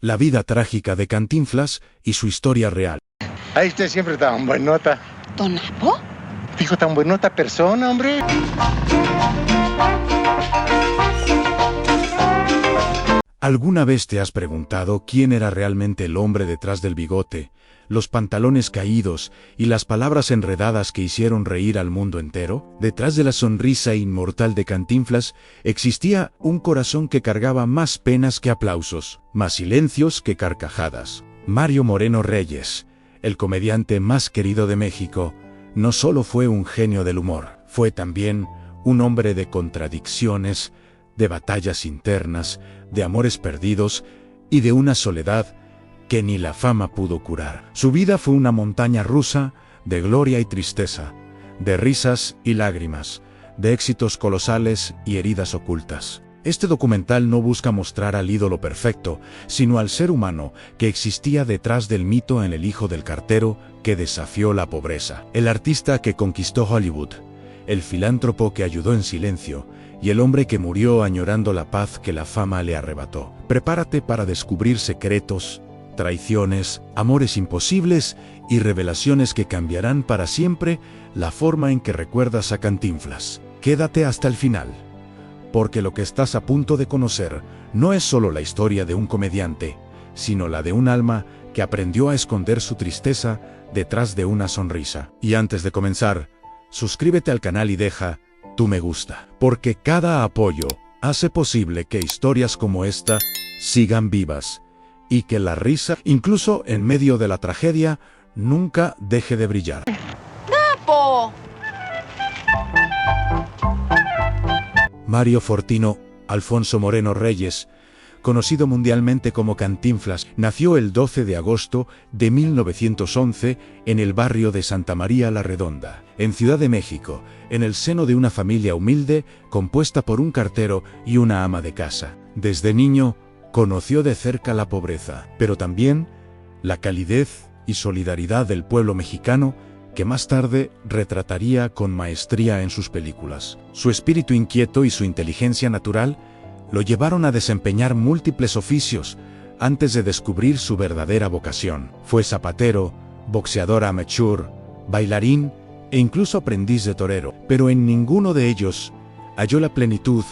la vida trágica de Cantinflas y su historia real. Ahí usted siempre tan buenota. ¿Don Apo? Dijo tan buenota persona, hombre. ¿Alguna vez te has preguntado quién era realmente el hombre detrás del bigote, los pantalones caídos y las palabras enredadas que hicieron reír al mundo entero? Detrás de la sonrisa inmortal de Cantinflas existía un corazón que cargaba más penas que aplausos, más silencios que carcajadas. Mario Moreno Reyes, el comediante más querido de México, no solo fue un genio del humor, fue también un hombre de contradicciones, de batallas internas, de amores perdidos y de una soledad que ni la fama pudo curar. Su vida fue una montaña rusa de gloria y tristeza, de risas y lágrimas, de éxitos colosales y heridas ocultas. Este documental no busca mostrar al ídolo perfecto, sino al ser humano que existía detrás del mito en El hijo del cartero que desafió la pobreza, el artista que conquistó Hollywood, el filántropo que ayudó en silencio, y el hombre que murió añorando la paz que la fama le arrebató. Prepárate para descubrir secretos, traiciones, amores imposibles y revelaciones que cambiarán para siempre la forma en que recuerdas a Cantinflas. Quédate hasta el final, porque lo que estás a punto de conocer no es solo la historia de un comediante, sino la de un alma que aprendió a esconder su tristeza detrás de una sonrisa. Y antes de comenzar, suscríbete al canal y deja tu me gusta, porque cada apoyo hace posible que historias como esta sigan vivas y que la risa, incluso en medio de la tragedia, nunca deje de brillar. ¡Apo! Mario Fortino Alfonso Moreno Reyes, conocido mundialmente como Cantinflas, nació el 12 de agosto de 1911 en el barrio de Santa María la Redonda, en Ciudad de México, en el seno de una familia humilde compuesta por un cartero y una ama de casa. Desde niño, conoció de cerca la pobreza, pero también la calidez y solidaridad del pueblo mexicano que más tarde retrataría con maestría en sus películas. Su espíritu inquieto y su inteligencia natural lo llevaron a desempeñar múltiples oficios antes de descubrir su verdadera vocación. Fue zapatero, boxeador amateur, bailarín e incluso aprendiz de torero, pero en ninguno de ellos halló la plenitud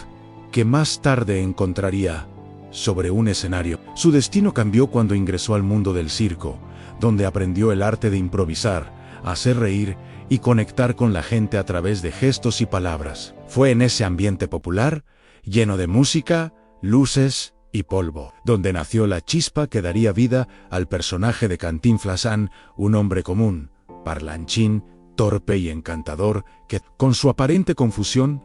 que más tarde encontraría sobre un escenario. Su destino cambió cuando ingresó al mundo del circo, donde aprendió el arte de improvisar, hacer reír y conectar con la gente a través de gestos y palabras. Fue en ese ambiente popular, lleno de música, luces y polvo, donde nació la chispa que daría vida al personaje de Cantinflas, un hombre común, parlanchín, torpe y encantador, que, con su aparente confusión,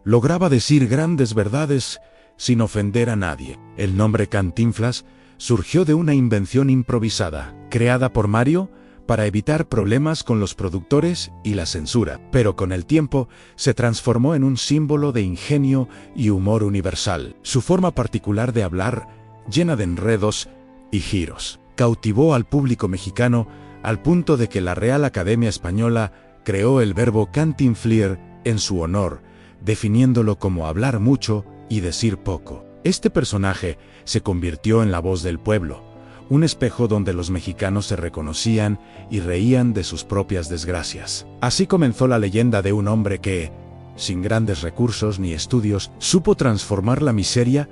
lograba decir grandes verdades sin ofender a nadie. El nombre Cantinflas surgió de una invención improvisada, creada por Mario para evitar problemas con los productores y la censura, pero con el tiempo se transformó en un símbolo de ingenio y humor universal. Su forma particular de hablar, llena de enredos y giros, cautivó al público mexicano al punto de que la Real Academia Española creó el verbo cantinflier en su honor, definiéndolo como hablar mucho y decir poco. Este personaje se convirtió en la voz del pueblo, un espejo donde los mexicanos se reconocían y reían de sus propias desgracias. Así comenzó la leyenda de un hombre que, sin grandes recursos ni estudios, supo transformar la miseria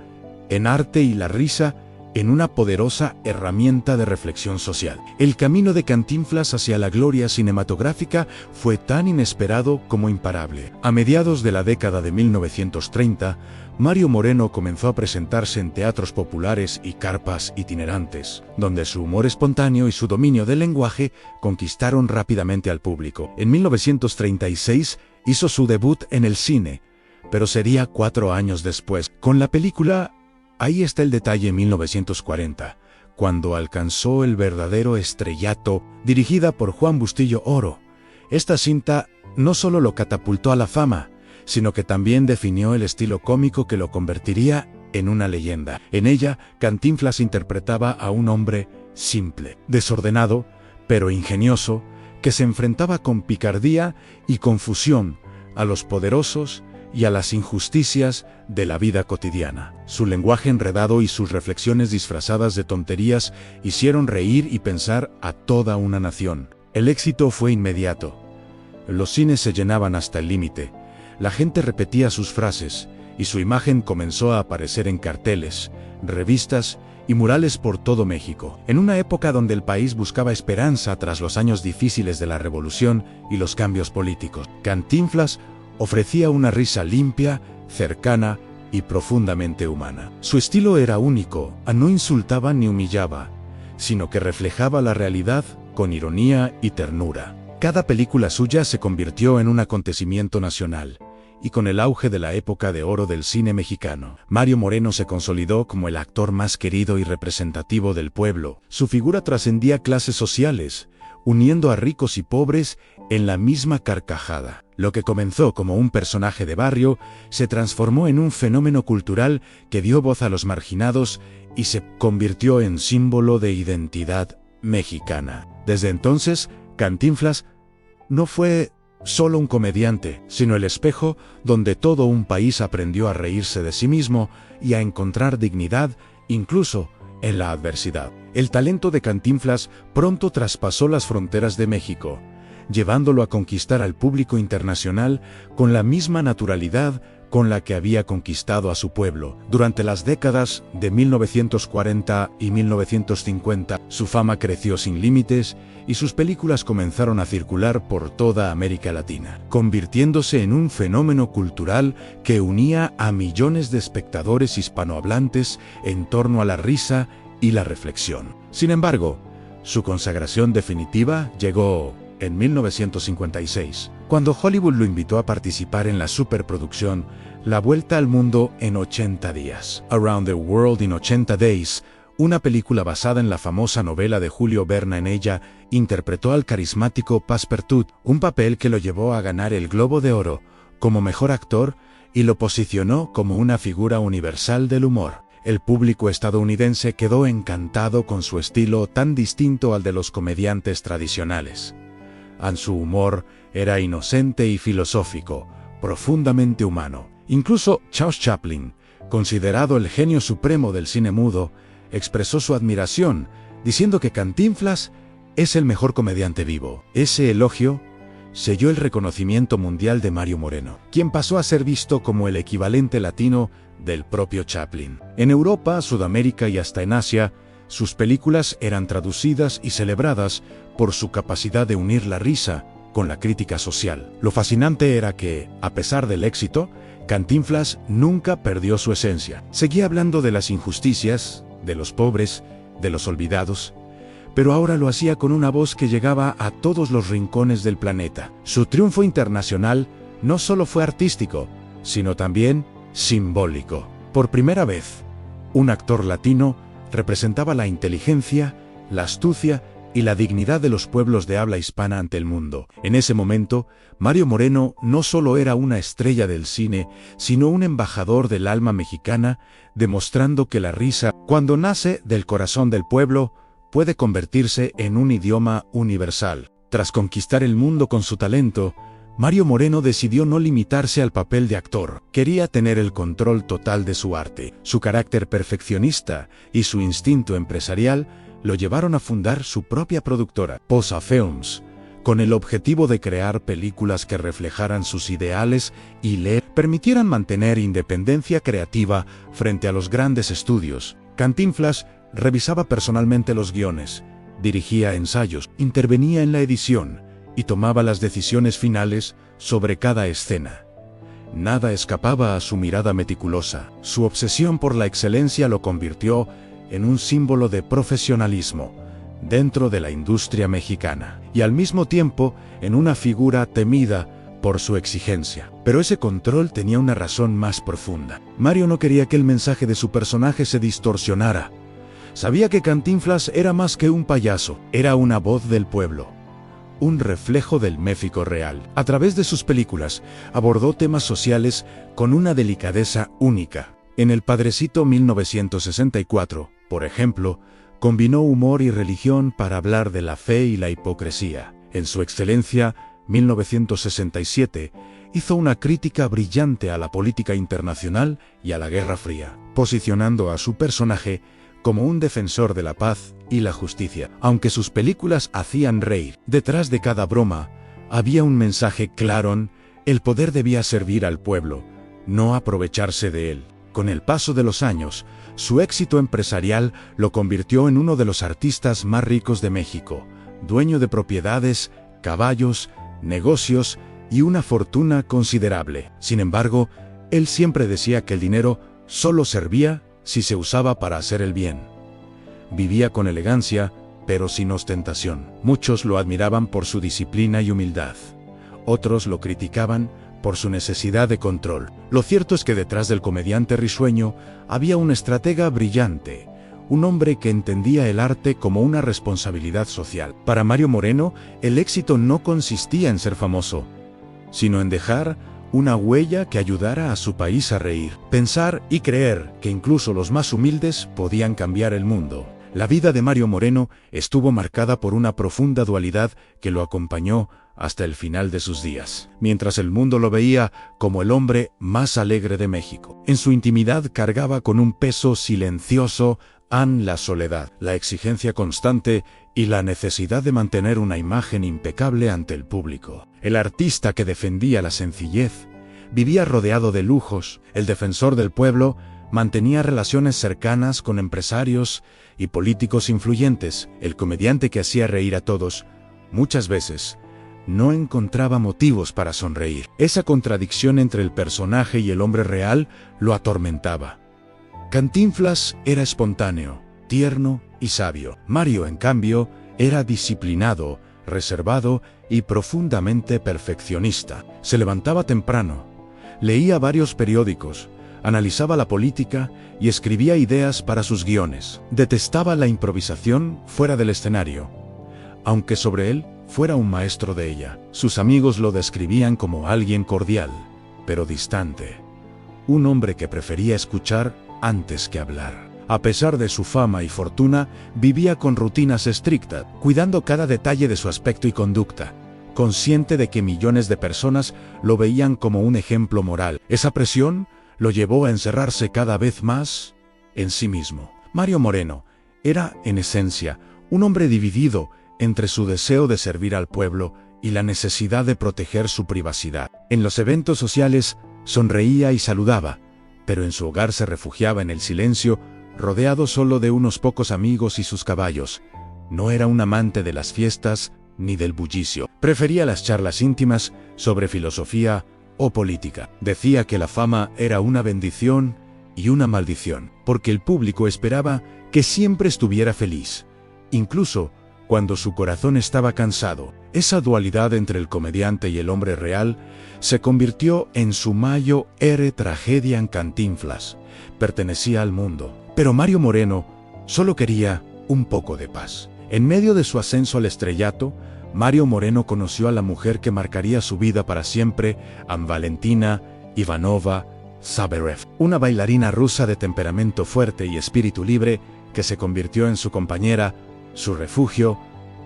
en arte y la risa en una poderosa herramienta de reflexión social. El camino de Cantinflas hacia la gloria cinematográfica fue tan inesperado como imparable. A mediados de la década de 1930, Mario Moreno comenzó a presentarse en teatros populares y carpas itinerantes, donde su humor espontáneo y su dominio del lenguaje conquistaron rápidamente al público. En 1936 hizo su debut en el cine, pero sería 4 años después, con la película Ahí está el detalle, 1940, cuando alcanzó el verdadero estrellato, dirigida por Juan Bustillo Oro. Esta cinta no solo lo catapultó a la fama, sino que también definió el estilo cómico que lo convertiría en una leyenda. En ella, Cantinflas interpretaba a un hombre simple, desordenado, pero ingenioso, que se enfrentaba con picardía y confusión a los poderosos y a las injusticias de la vida cotidiana. Su lenguaje enredado y sus reflexiones disfrazadas de tonterías hicieron reír y pensar a toda una nación. El éxito fue inmediato. Los cines se llenaban hasta el límite. La gente repetía sus frases y su imagen comenzó a aparecer en carteles, revistas y murales por todo México. En una época donde el país buscaba esperanza tras los años difíciles de la revolución y los cambios políticos, Cantinflas ofrecía una risa limpia, cercana y profundamente humana. Su estilo era único, no insultaba ni humillaba, sino que reflejaba la realidad con ironía y ternura. Cada película suya se convirtió en un acontecimiento nacional, y con el auge de la época de oro del cine mexicano, Mario Moreno se consolidó como el actor más querido y representativo del pueblo. Su figura trascendía clases sociales, uniendo a ricos y pobres en la misma carcajada. Lo que comenzó como un personaje de barrio se transformó en un fenómeno cultural que dio voz a los marginados y se convirtió en símbolo de identidad mexicana. Desde entonces, Cantinflas no fue solo un comediante, sino el espejo donde todo un país aprendió a reírse de sí mismo y a encontrar dignidad incluso en la adversidad. El talento de Cantinflas pronto traspasó las fronteras de México, llevándolo a conquistar al público internacional con la misma naturalidad con la que había conquistado a su pueblo. Durante las décadas de 1940 y 1950, su fama creció sin límites y sus películas comenzaron a circular por toda América Latina, convirtiéndose en un fenómeno cultural que unía a millones de espectadores hispanohablantes en torno a la risa y la reflexión. Sin embargo, su consagración definitiva llegó en 1956, cuando Hollywood lo invitó a participar en la superproducción La Vuelta al Mundo en 80 días, Around the World in 80 Days, una película basada en la famosa novela de Julio Verne. En ella, interpretó al carismático Passepartout, un papel que lo llevó a ganar el Globo de Oro como mejor actor y lo posicionó como una figura universal del humor. El público estadounidense quedó encantado con su estilo tan distinto al de los comediantes tradicionales. Su humor era inocente y filosófico, profundamente humano. Incluso Charles Chaplin, considerado el genio supremo del cine mudo, expresó su admiración, diciendo que Cantinflas es el mejor comediante vivo. Ese elogio selló el reconocimiento mundial de Mario Moreno, quien pasó a ser visto como el equivalente latino del propio Chaplin. En Europa, Sudamérica y hasta en Asia, sus películas eran traducidas y celebradas por su capacidad de unir la risa con la crítica social. Lo fascinante era que, a pesar del éxito, Cantinflas nunca perdió su esencia. Seguía hablando de las injusticias, de los pobres, de los olvidados, pero ahora lo hacía con una voz que llegaba a todos los rincones del planeta. Su triunfo internacional no solo fue artístico, sino también simbólico. Por primera vez, un actor latino representaba la inteligencia, la astucia y la dignidad de los pueblos de habla hispana ante el mundo. En ese momento, Mario Moreno no solo era una estrella del cine, sino un embajador del alma mexicana, demostrando que la risa, cuando nace del corazón del pueblo, puede convertirse en un idioma universal. Tras conquistar el mundo con su talento, Mario Moreno decidió no limitarse al papel de actor. Quería tener el control total de su arte. Su carácter perfeccionista y su instinto empresarial lo llevaron a fundar su propia productora, Posa Films, con el objetivo de crear películas que reflejaran sus ideales y le permitieran mantener independencia creativa frente a los grandes estudios. Cantinflas revisaba personalmente los guiones, dirigía ensayos, intervenía en la edición y tomaba las decisiones finales sobre cada escena. Nada escapaba a su mirada meticulosa. Su obsesión por la excelencia lo convirtió en un símbolo de profesionalismo dentro de la industria mexicana, y al mismo tiempo en una figura temida por su exigencia. Pero ese control tenía una razón más profunda. Mario no quería que el mensaje de su personaje se distorsionara. Sabía que Cantinflas era más que un payaso, era una voz del pueblo, un reflejo del México real. A través de sus películas, abordó temas sociales con una delicadeza única. En El Padrecito 1964, por ejemplo, combinó humor y religión para hablar de la fe y la hipocresía. En Su Excelencia 1967, hizo una crítica brillante a la política internacional y a la Guerra Fría, posicionando a su personaje como un defensor de la paz y la justicia. Aunque sus películas hacían reír, detrás de cada broma había un mensaje claro: el poder debía servir al pueblo, no aprovecharse de él. Con el paso de los años, su éxito empresarial lo convirtió en uno de los artistas más ricos de México, dueño de propiedades, caballos, negocios y una fortuna considerable. Sin embargo, él siempre decía que el dinero solo servía si se usaba para hacer el bien. Vivía con elegancia, pero sin ostentación. Muchos lo admiraban por su disciplina y humildad. Otros lo criticaban por su necesidad de control. Lo cierto es que detrás del comediante risueño había un estratega brillante, un hombre que entendía el arte como una responsabilidad social. Para Mario Moreno, el éxito no consistía en ser famoso, sino en dejar una huella que ayudara a su país a reír, pensar y creer que incluso los más humildes podían cambiar el mundo. La vida de Mario Moreno estuvo marcada por una profunda dualidad que lo acompañó hasta el final de sus días. Mientras el mundo lo veía como el hombre más alegre de México, en su intimidad cargaba con un peso silencioso la soledad, la exigencia constante y la necesidad de mantener una imagen impecable ante el público. El artista que defendía la sencillez vivía rodeado de lujos. El defensor del pueblo mantenía relaciones cercanas con empresarios y políticos influyentes. El comediante que hacía reír a todos, muchas veces, no encontraba motivos para sonreír. Esa contradicción entre el personaje y el hombre real lo atormentaba. Cantinflas era espontáneo, tierno y sabio. Mario, en cambio, era disciplinado, reservado y profundamente perfeccionista. Se levantaba temprano, leía varios periódicos, analizaba la política y escribía ideas para sus guiones. Detestaba la improvisación fuera del escenario, aunque sobre él fuera un maestro de ella. Sus amigos lo describían como alguien cordial, pero distante. Un hombre que prefería escuchar antes que hablar. A pesar de su fama y fortuna, vivía con rutinas estrictas, cuidando cada detalle de su aspecto y conducta, consciente de que millones de personas lo veían como un ejemplo moral. Esa presión lo llevó a encerrarse cada vez más en sí mismo. Mario Moreno era, en esencia, un hombre dividido entre su deseo de servir al pueblo y la necesidad de proteger su privacidad. En los eventos sociales sonreía y saludaba, pero en su hogar se refugiaba en el silencio, rodeado solo de unos pocos amigos y sus caballos. No era un amante de las fiestas ni del bullicio. Prefería las charlas íntimas sobre filosofía o política. Decía que la fama era una bendición y una maldición, porque el público esperaba que siempre estuviera feliz, incluso cuando su corazón estaba cansado. Esa dualidad entre el comediante y el hombre real se convirtió en su mayor tragedia en Cantinflas. Pertenecía al mundo, pero Mario Moreno solo quería un poco de paz. En medio de su ascenso al estrellato, Mario Moreno conoció a la mujer que marcaría su vida para siempre, a Valentina Ivanova Sabarev, una bailarina rusa de temperamento fuerte y espíritu libre que se convirtió en su compañera, su refugio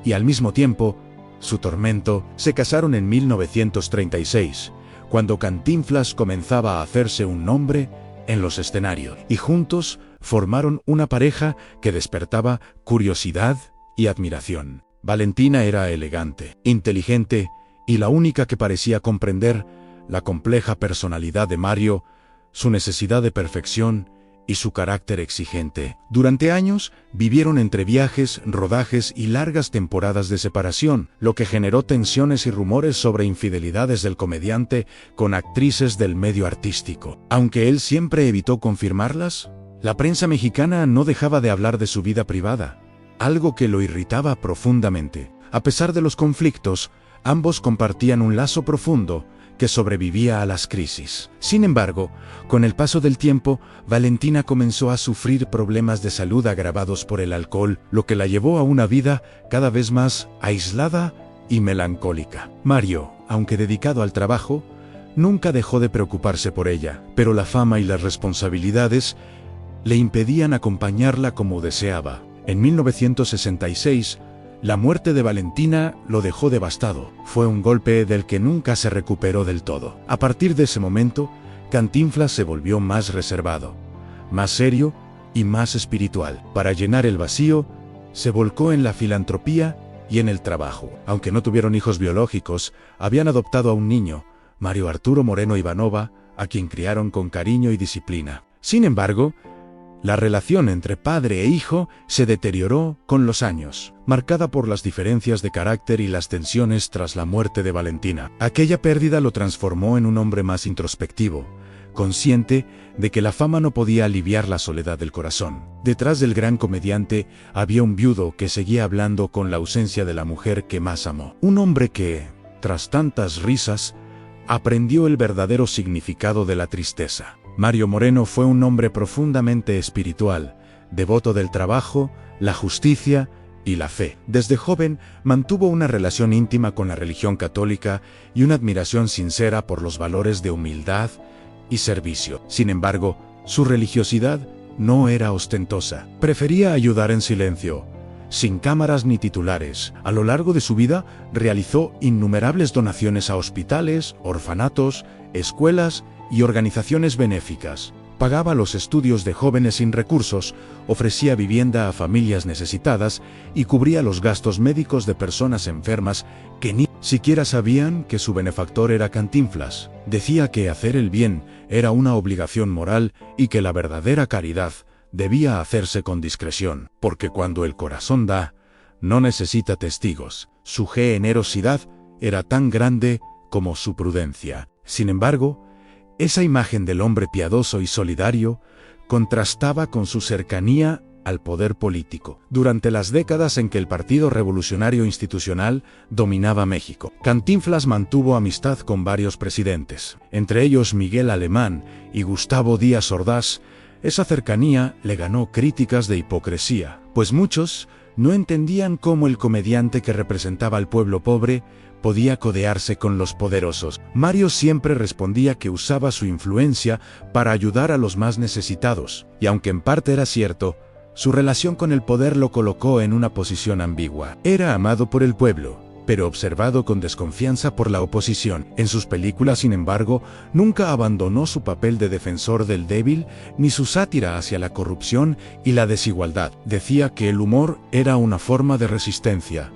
y al mismo tiempo su tormento. Se casaron en 1936, cuando Cantinflas comenzaba a hacerse un nombre en los escenarios, y juntos formaron una pareja que despertaba curiosidad y admiración. Valentina era elegante, inteligente y la única que parecía comprender la compleja personalidad de Mario, su necesidad de perfección y su carácter exigente. Durante años vivieron entre viajes, rodajes y largas temporadas de separación, lo que generó tensiones y rumores sobre infidelidades del comediante con actrices del medio artístico. Aunque él siempre evitó confirmarlas, la prensa mexicana no dejaba de hablar de su vida privada, algo que lo irritaba profundamente. A pesar de los conflictos, ambos compartían un lazo profundo que sobrevivía a las crisis. Sin embargo, con el paso del tiempo, Valentina comenzó a sufrir problemas de salud agravados por el alcohol, lo que la llevó a una vida cada vez más aislada y melancólica. Mario, aunque dedicado al trabajo, nunca dejó de preocuparse por ella, pero la fama y las responsabilidades le impedían acompañarla como deseaba. En 1966, La muerte de Valentina lo dejó devastado. Fue un golpe del que nunca se recuperó del todo. A partir de ese momento, Cantinflas se volvió más reservado, más serio y más espiritual. Para llenar el vacío, se volcó en la filantropía y en el trabajo. Aunque no tuvieron hijos biológicos, habían adoptado a un niño, Mario Arturo Moreno Ivanova, a quien criaron con cariño y disciplina. Sin embargo, la relación entre padre e hijo se deterioró con los años, marcada por las diferencias de carácter y las tensiones tras la muerte de Valentina. Aquella pérdida lo transformó en un hombre más introspectivo, consciente de que la fama no podía aliviar la soledad del corazón. Detrás del gran comediante había un viudo que seguía hablando con la ausencia de la mujer que más amó. Un hombre que, tras tantas risas, aprendió el verdadero significado de la tristeza. Mario Moreno fue un hombre profundamente espiritual, devoto del trabajo, la justicia y la fe. Desde joven mantuvo una relación íntima con la religión católica y una admiración sincera por los valores de humildad y servicio. Sin embargo, su religiosidad no era ostentosa. Prefería ayudar en silencio, sin cámaras ni titulares. A lo largo de su vida realizó innumerables donaciones a hospitales, orfanatos, escuelas y organizaciones benéficas. Pagaba los estudios de jóvenes sin recursos, ofrecía vivienda a familias necesitadas y cubría los gastos médicos de personas enfermas que ni siquiera sabían que su benefactor era Cantinflas. Decía que hacer el bien era una obligación moral y que la verdadera caridad debía hacerse con discreción, porque cuando el corazón da, no necesita testigos. Su generosidad era tan grande como su prudencia. Sin embargo, esa imagen del hombre piadoso y solidario contrastaba con su cercanía al poder político. Durante las décadas en que el Partido Revolucionario Institucional dominaba México, Cantinflas mantuvo amistad con varios presidentes, entre ellos Miguel Alemán y Gustavo Díaz Ordaz. Esa cercanía le ganó críticas de hipocresía, pues muchos no entendían cómo el comediante que representaba al pueblo pobre podía codearse con los poderosos. Mario siempre respondía que usaba su influencia para ayudar a los más necesitados, y aunque en parte era cierto, su relación con el poder lo colocó en una posición ambigua. Era amado por el pueblo, pero observado con desconfianza por la oposición. En sus películas, sin embargo, nunca abandonó su papel de defensor del débil ni su sátira hacia la corrupción y la desigualdad. Decía que el humor era una forma de resistencia,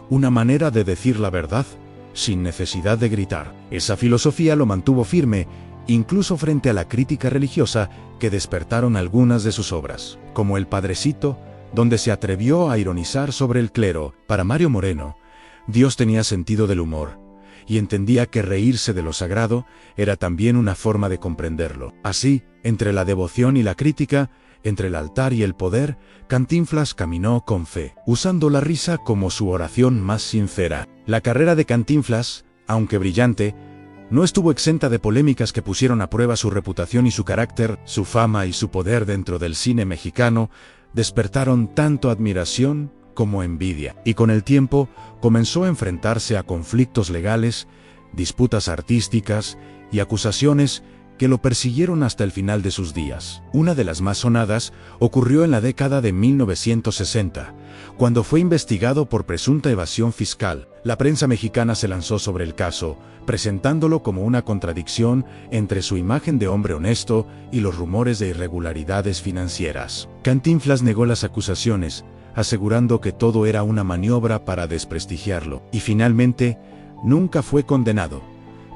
una manera de decir la verdad sin necesidad de gritar. Esa filosofía lo mantuvo firme, incluso frente a la crítica religiosa que despertaron algunas de sus obras, como El Padrecito, donde se atrevió a ironizar sobre el clero. Para Mario Moreno, Dios tenía sentido del humor, y entendía que reírse de lo sagrado era también una forma de comprenderlo. Así, entre la devoción y la crítica, entre el altar y el poder, Cantinflas caminó con fe, usando la risa como su oración más sincera. La carrera de Cantinflas, aunque brillante, no estuvo exenta de polémicas que pusieron a prueba su reputación y su carácter. Su fama y su poder dentro del cine mexicano despertaron tanto admiración como envidia, y con el tiempo comenzó a enfrentarse a conflictos legales, disputas artísticas y acusaciones que lo persiguieron hasta el final de sus días. Una de las más sonadas ocurrió en la década de 1960, cuando fue investigado por presunta evasión fiscal. La prensa mexicana se lanzó sobre el caso, presentándolo como una contradicción entre su imagen de hombre honesto y los rumores de irregularidades financieras. Cantinflas negó las acusaciones, asegurando que todo era una maniobra para desprestigiarlo, y finalmente nunca fue condenado.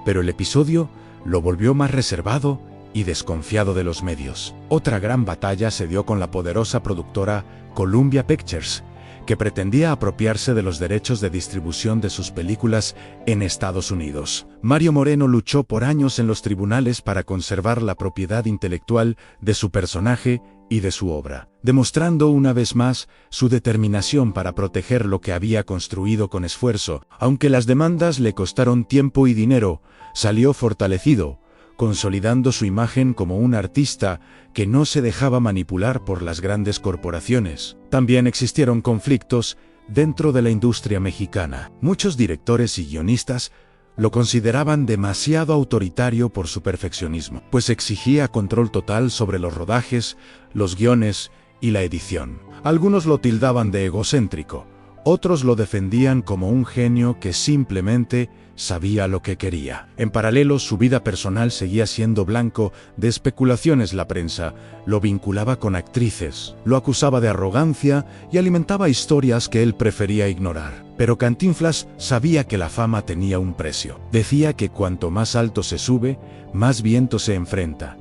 Pero el episodio lo volvió más reservado y desconfiado de los medios. Otra gran batalla se dio con la poderosa productora Columbia Pictures, que pretendía apropiarse de los derechos de distribución de sus películas en Estados Unidos. Mario Moreno luchó por años en los tribunales para conservar la propiedad intelectual de su personaje y de su obra, demostrando una vez más su determinación para proteger lo que había construido con esfuerzo. Aunque las demandas le costaron tiempo y dinero, salió fortalecido, consolidando su imagen como un artista que no se dejaba manipular por las grandes corporaciones. También existieron conflictos dentro de la industria mexicana. Muchos directores y guionistas lo consideraban demasiado autoritario por su perfeccionismo, pues exigía control total sobre los rodajes, los guiones y la edición. Algunos lo tildaban de egocéntrico, Otros lo defendían como un genio que simplemente sabía lo que quería. En paralelo, su vida personal seguía siendo blanco de especulaciones. La prensa lo vinculaba con actrices, lo acusaba de arrogancia y alimentaba historias que él prefería ignorar. Pero Cantinflas sabía que la fama tenía un precio. Decía que cuanto más alto se sube, más viento se enfrenta.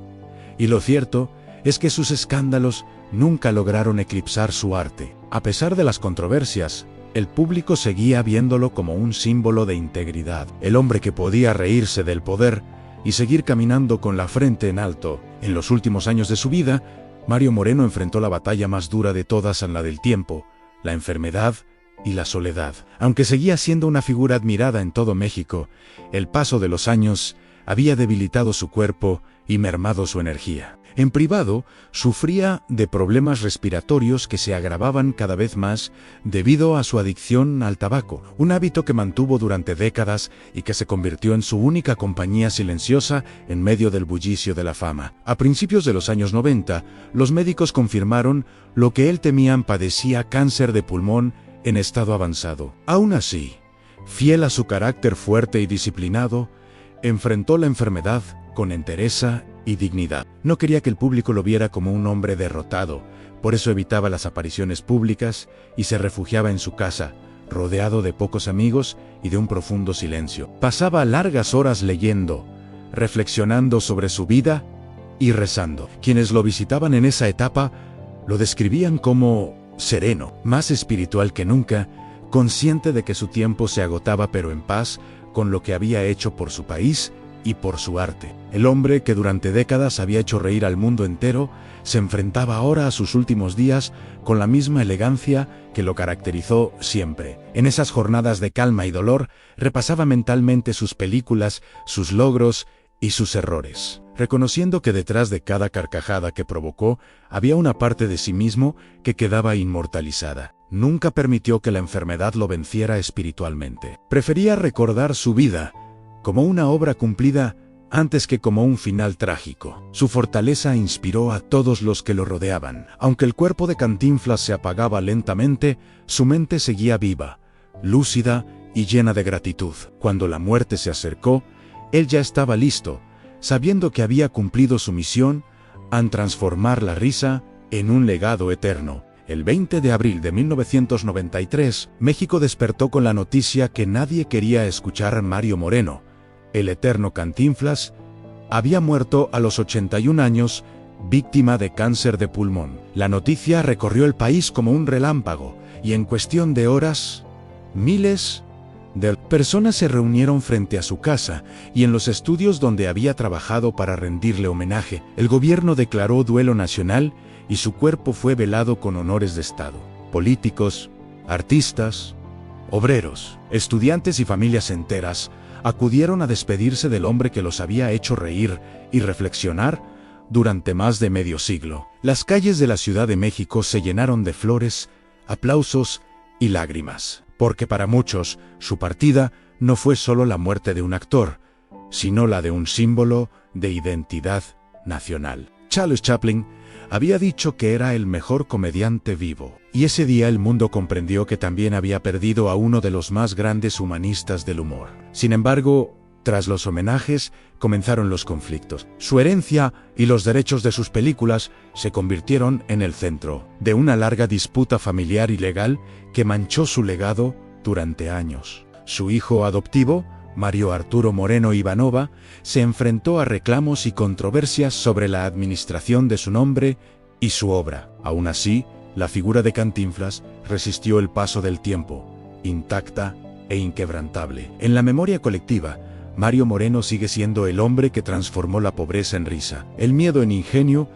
Y lo cierto es que sus escándalos nunca lograron eclipsar su arte. A pesar de las controversias, el público seguía viéndolo como un símbolo de integridad, el hombre que podía reírse del poder y seguir caminando con la frente en alto. En los últimos años de su vida, Mario Moreno enfrentó la batalla más dura de todas en la del tiempo, la enfermedad y la soledad. Aunque seguía siendo una figura admirada en todo México, el paso de los años había debilitado su cuerpo y mermado su energía. En privado, sufría de problemas respiratorios que se agravaban cada vez más debido a su adicción al tabaco, un hábito que mantuvo durante décadas y que se convirtió en su única compañía silenciosa en medio del bullicio de la fama. A principios de los años 90, los médicos confirmaron lo que él temía: padecía cáncer de pulmón en estado avanzado. Aún así, fiel a su carácter fuerte y disciplinado, enfrentó la enfermedad con entereza y dignidad. No quería que el público lo viera como un hombre derrotado, por eso evitaba las apariciones públicas y se refugiaba en su casa, rodeado de pocos amigos y de un profundo silencio. Pasaba largas horas leyendo, reflexionando sobre su vida y rezando. Quienes lo visitaban en esa etapa lo describían como sereno, más espiritual que nunca, consciente de que su tiempo se agotaba, pero en paz con lo que había hecho por su país y por su arte. El hombre que durante décadas había hecho reír al mundo entero se enfrentaba ahora a sus últimos días con la misma elegancia que lo caracterizó siempre. En esas jornadas de calma y dolor, repasaba mentalmente sus películas, sus logros y sus errores, reconociendo que detrás de cada carcajada que provocó había una parte de sí mismo que quedaba inmortalizada. Nunca permitió que la enfermedad lo venciera espiritualmente. Prefería recordar su vida como una obra cumplida antes que como un final trágico. Su fortaleza inspiró a todos los que lo rodeaban. Aunque el cuerpo de Cantinflas se apagaba lentamente, su mente seguía viva, lúcida y llena de gratitud. Cuando la muerte se acercó, él ya estaba listo, sabiendo que había cumplido su misión al transformar la risa en un legado eterno. El 20 de abril de 1993, México despertó con la noticia que nadie quería escuchar: Mario Moreno, el eterno Cantinflas, había muerto a los 81 años, víctima de cáncer de pulmón. La noticia recorrió el país como un relámpago, y en cuestión de horas, miles de personas se reunieron frente a su casa y en los estudios donde había trabajado para rendirle homenaje. El gobierno declaró duelo nacional y su cuerpo fue velado con honores de Estado. Políticos, artistas, obreros, estudiantes y familias enteras acudieron a despedirse del hombre que los había hecho reír y reflexionar durante más de medio siglo. Las calles de la Ciudad de México se llenaron de flores, aplausos y lágrimas, porque para muchos su partida no fue solo la muerte de un actor, sino la de un símbolo de identidad nacional. Charles Chaplin había dicho que era el mejor comediante vivo, y ese día el mundo comprendió que también había perdido a uno de los más grandes humanistas del humor. Sin embargo, tras los homenajes, comenzaron los conflictos. Su herencia y los derechos de sus películas se convirtieron en el centro de una larga disputa familiar y legal que manchó su legado durante años. Su hijo adoptivo, Mario Arturo Moreno Ivanova, se enfrentó a reclamos y controversias sobre la administración de su nombre y su obra. Aún así, la figura de Cantinflas resistió el paso del tiempo, intacta e inquebrantable. En la memoria colectiva, Mario Moreno sigue siendo el hombre que transformó la pobreza en risa, el miedo en ingenio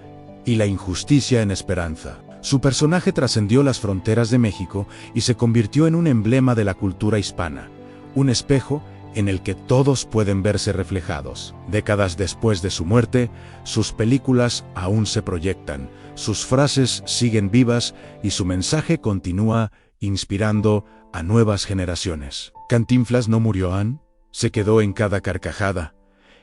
y la injusticia en esperanza. Su personaje trascendió las fronteras de México y se convirtió en un emblema de la cultura hispana, un espejo en el que todos pueden verse reflejados. Décadas después de su muerte, sus películas aún se proyectan, sus frases siguen vivas y su mensaje continúa inspirando a nuevas generaciones. Cantinflas no murió aún, se quedó en cada carcajada,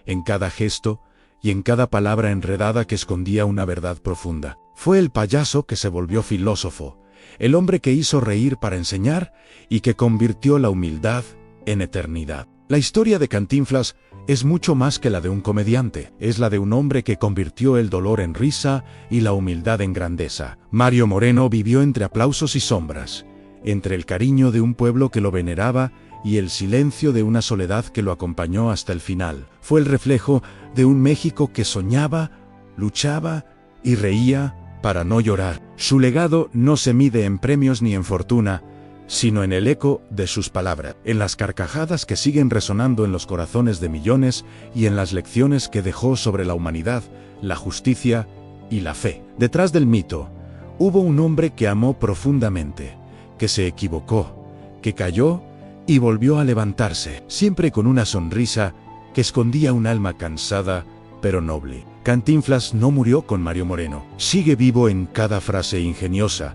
en cada gesto y en cada palabra enredada que escondía una verdad profunda. Fue el payaso que se volvió filósofo, el hombre que hizo reír para enseñar y que convirtió la humildad en eternidad. La historia de Cantinflas es mucho más que la de un comediante, es la de un hombre que convirtió el dolor en risa y la humildad en grandeza. Mario Moreno vivió entre aplausos y sombras, entre el cariño de un pueblo que lo veneraba y el silencio de una soledad que lo acompañó hasta el final. Fue el reflejo de un México que soñaba, luchaba y reía para no llorar. Su legado no se mide en premios ni en fortuna, sino en el eco de sus palabras, en las carcajadas que siguen resonando en los corazones de millones y en las lecciones que dejó sobre la humanidad, la justicia y la fe. Detrás del mito, hubo un hombre que amó profundamente, que se equivocó, que cayó y volvió a levantarse, siempre con una sonrisa que escondía un alma cansada pero noble. Cantinflas no murió con Mario Moreno, sigue vivo en cada frase ingeniosa,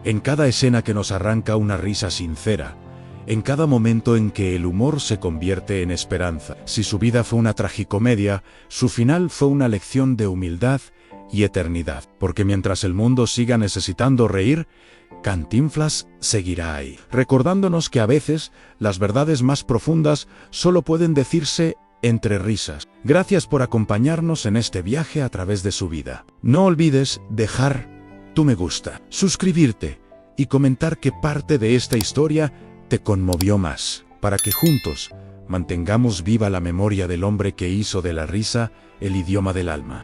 en cada escena que nos arranca una risa sincera, en cada momento en que el humor se convierte en esperanza. Si su vida fue una tragicomedia, su final fue una lección de humildad y eternidad, porque mientras el mundo siga necesitando reír, Cantinflas seguirá ahí, recordándonos que a veces las verdades más profundas solo pueden decirse entre risas. Gracias por acompañarnos en este viaje a través de su vida. No olvides dejar tu me gusta, suscribirte y comentar qué parte de esta historia te conmovió más, para que juntos mantengamos viva la memoria del hombre que hizo de la risa el idioma del alma.